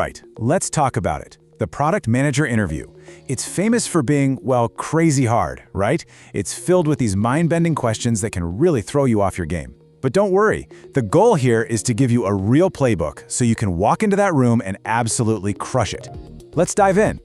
right, let's talk about it. The product manager interview. It's famous for being, well, crazy hard, right? It's filled with these mind-bending questions that can really throw you off your game. But don't worry, the goal here is to give you a real playbook so you can walk into that room and absolutely crush it. Let's dive in.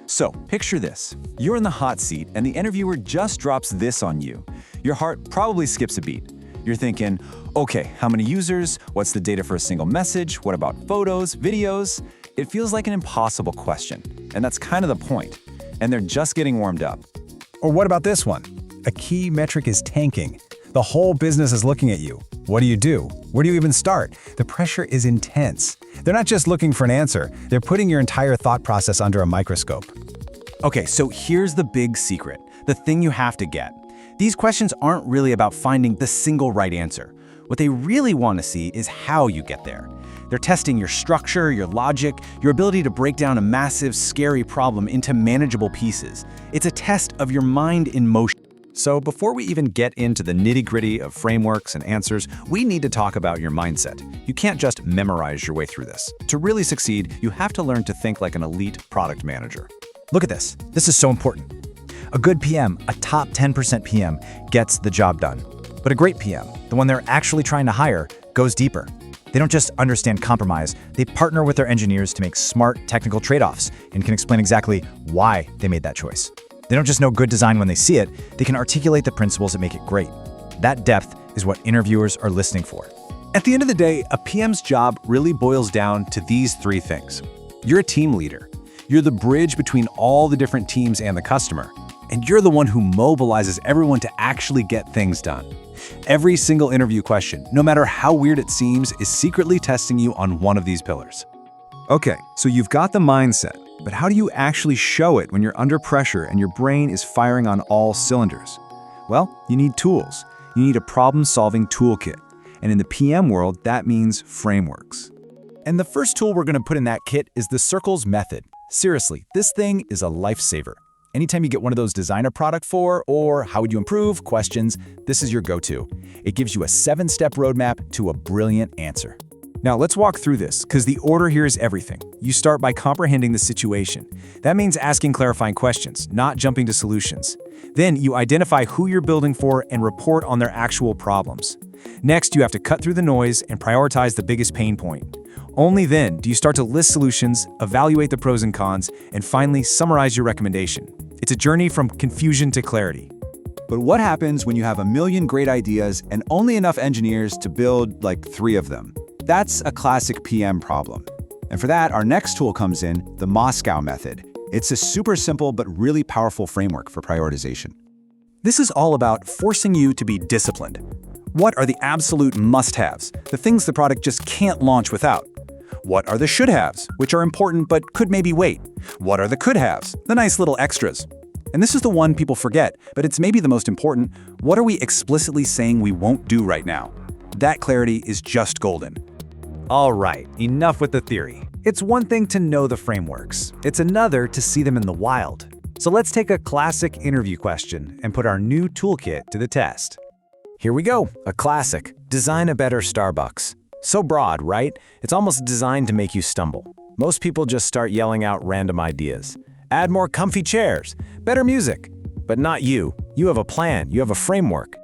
So, picture this. You're in the hot seat and the interviewer just drops this on you. Your heart probably skips a beat. You're thinking, okay, how many users? What's the data for a single message? What about photos, videos? It feels like an impossible question, and that's kind of the point. And they're just getting warmed up. Or what about this one? A key metric is tanking. The whole business is looking at you. What do you do? Where do you even start? The pressure is intense. They're not just looking for an answer, they're putting your entire thought process under a microscope. Okay, so here's the big secret, the thing you have to get. These questions aren't really about finding the single right answer. What they really want to see is how you get there. They're testing your structure, your logic, your ability to break down a massive, scary problem into manageable pieces. It's a test of your mind in motion. So before we even get into the nitty-gritty of frameworks and answers, we need to talk about your mindset. You can't just memorize your way through this. To really succeed, you have to learn to think like an elite product manager. Look at this. This is so important. A good PM, a top 10% PM, gets the job done. But a great PM, the one they're actually trying to hire, goes deeper. They don't just understand compromise, they partner with their engineers to make smart technical trade-offs and can explain exactly why they made that choice. They don't just know good design when they see it, they can articulate the principles that make it great. That depth is what interviewers are listening for. At the end of the day, a PM's job really boils down to these three things. You're a team leader. You're the bridge between all the different teams and the customer. And you're the one who mobilizes everyone to actually get things done. Every single interview question, no matter how weird it seems, is secretly testing you on one of these pillars. Okay, so you've got the mindset, but how do you actually show it when you're under pressure and your brain is firing on all cylinders? Well, you need tools. You need a problem-solving toolkit. And in the PM world, that means frameworks. And the first tool we're going to put in that kit is the circles method. Seriously, this thing is a lifesaver. Anytime you get one of those design a product for, or how would you improve questions, this is your go-to. It gives you a 7-step roadmap to a brilliant answer. Now let's walk through this, because the order here is everything. You start by comprehending the situation. That means asking clarifying questions, not jumping to solutions. Then you identify who you're building for and report on their actual problems. Next, you have to cut through the noise and prioritize the biggest pain point. Only then do you start to list solutions, evaluate the pros and cons, and finally summarize your recommendation. It's a journey from confusion to clarity. But what happens when you have a million great ideas and only enough engineers to build like 3 of them? That's a classic PM problem. And for that, our next tool comes in, the Moscow method. It's a super simple but really powerful framework for prioritization. This is all about forcing you to be disciplined. What are the absolute must-haves, the things the product just can't launch without? What are the should-haves, which are important but could maybe wait? What are the could-haves, the nice little extras? And this is the one people forget, but it's maybe the most important. What are we explicitly saying we won't do right now? That clarity is just golden. All right, enough with the theory. It's one thing to know the frameworks. It's another to see them in the wild. So let's take a classic interview question and put our new toolkit to the test. Here we go, a classic. Design a better Starbucks. So broad, right? It's almost designed to make you stumble. Most people just start yelling out random ideas. Add more comfy chairs, better music. But not you. You have a plan, you have a framework.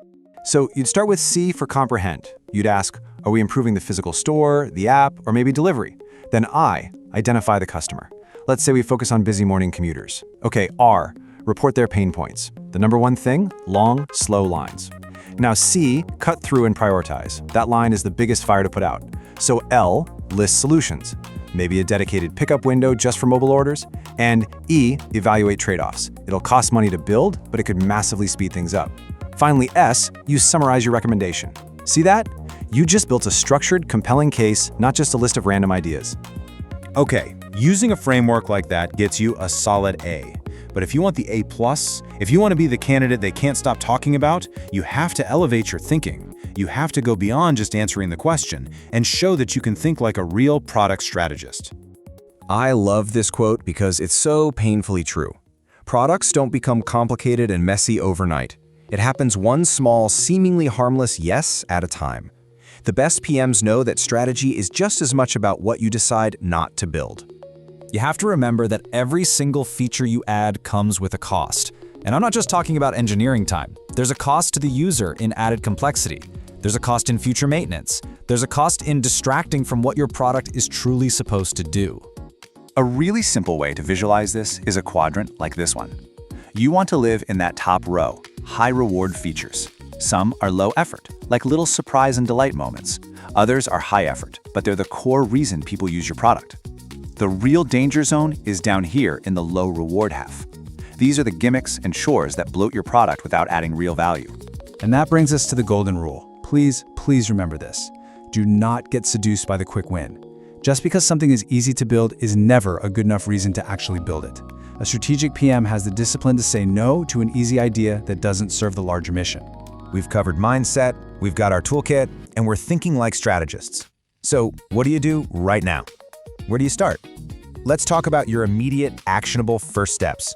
So you'd start with C for comprehend. You'd ask, are we improving the physical store, the app, or maybe delivery? Then I, identify the customer. Let's say we focus on busy morning commuters. Okay, R, report their pain points. The number one thing, long, slow lines. Now C, cut through and prioritize. That line is the biggest fire to put out. So L, list solutions. Maybe a dedicated pickup window just for mobile orders. And E, evaluate trade-offs. It'll cost money to build, but it could massively speed things up. Finally, S, you summarize your recommendation. See that? You just built a structured, compelling case, not just a list of random ideas. Okay, using a framework like that gets you a solid A. But if you want the A+, if you want to be the candidate they can't stop talking about, you have to elevate your thinking. You have to go beyond just answering the question and show that you can think like a real product strategist. I love this quote because it's so painfully true. Products don't become complicated and messy overnight. It happens one small, seemingly harmless yes at a time. The best PMs know that strategy is just as much about what you decide not to build. You have to remember that every single feature you add comes with a cost. And I'm not just talking about engineering time. There's a cost to the user in added complexity. There's a cost in future maintenance. There's a cost in distracting from what your product is truly supposed to do. A really simple way to visualize this is a quadrant like this one. You want to live in that top row, high reward features. Some are low effort, like little surprise and delight moments. Others are high effort, but they're the core reason people use your product. The real danger zone is down here in the low reward half. These are the gimmicks and chores that bloat your product without adding real value. And that brings us to the golden rule. Please remember this. Do not get seduced by the quick win. Just because something is easy to build is never a good enough reason to actually build it. A strategic PM has the discipline to say no to an easy idea that doesn't serve the larger mission. We've covered mindset, we've got our toolkit, and we're thinking like strategists. So what do you do right now? Where do you start? Let's talk about your immediate, actionable first steps.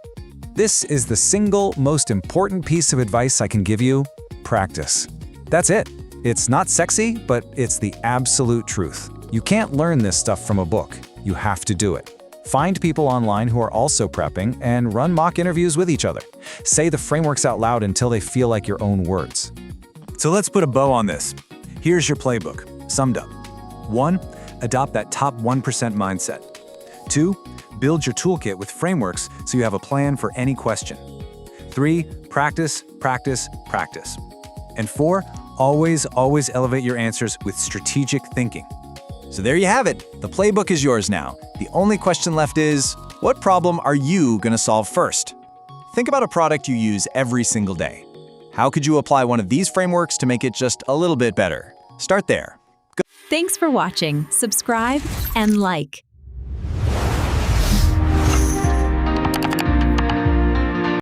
This is the single most important piece of advice I can give you: practice. That's it. It's not sexy, but it's the absolute truth. You can't learn this stuff from a book. You have to do it. Find people online who are also prepping and run mock interviews with each other. Say the frameworks out loud until they feel like your own words. So let's put a bow on this. Here's your playbook, summed up. 1. Adopt that top 1% mindset. 2. Build your toolkit with frameworks so you have a plan for any question. 3. Practice, practice, practice. And 4. Always elevate your answers with strategic thinking. So there you have it. The playbook is yours now. The only question left is, what problem are you going to solve first? Think about a product you use every single day. How could you apply one of these frameworks to make it just a little bit better? Start there. Thanks for watching. Subscribe and like.